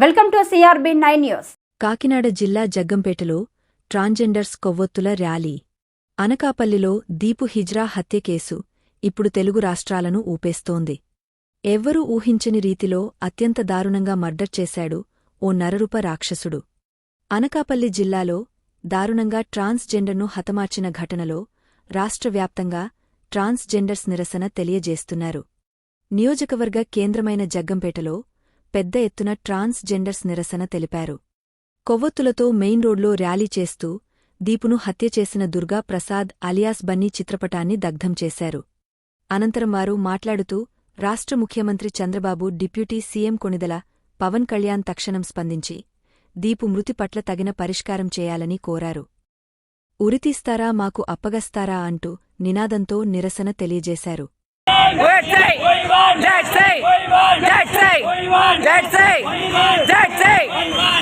Welcome to CRB9 news. Kakinada జిల్లా జగ్గంపేటలో transgenders కొవ్వొత్తుల rally. అనకాపల్లిలో దీపు హిజ్రా హత్య కేసు ఇప్పుడు తెలుగు రాష్ట్రాలను ఊపేస్తోంది. ఎవ్వరూ ఊహించని రీతిలో అత్యంత దారుణంగా మర్డర్ చేశాడు ఓ నరరూప రాక్షసుడు. అనకాపల్లి జిల్లాలో దారుణంగా ట్రాన్స్జెండర్ను హతమార్చిన ఘటనలో రాష్ట్రవ్యాప్తంగా ట్రాన్స్జెండర్స్ నిరసన తెలియజేస్తున్నారు. నియోజకవర్గ కేంద్రమైన జగ్గంపేటలో పెద్ద ఎత్తున ట్రాన్స్జెండర్స్ నిరసన తెలిపారు. కొవ్వొత్తులతో మెయిన్ రోడ్లో ర్యాలీ చేస్తూ దీపును హత్య చేసిన దుర్గా ప్రసాద్ అలియాస్ బన్నీ చిత్రపటాన్ని దగ్ధం చేశారు. అనంతరం వారు మాట్లాడుతూ రాష్ట్ర ముఖ్యమంత్రి చంద్రబాబు, డిప్యూటీ సీఎం కొణిదెల పవన్ కళ్యాణ్ తక్షణం స్పందించి దీపు మృతి పట్ల తగిన పరిష్కారం చేయాలని కోరారు. ఉరితీస్తారా, మాకు అప్పగస్తారా అంటూ నినాదంతో నిరసన తెలియజేశారు.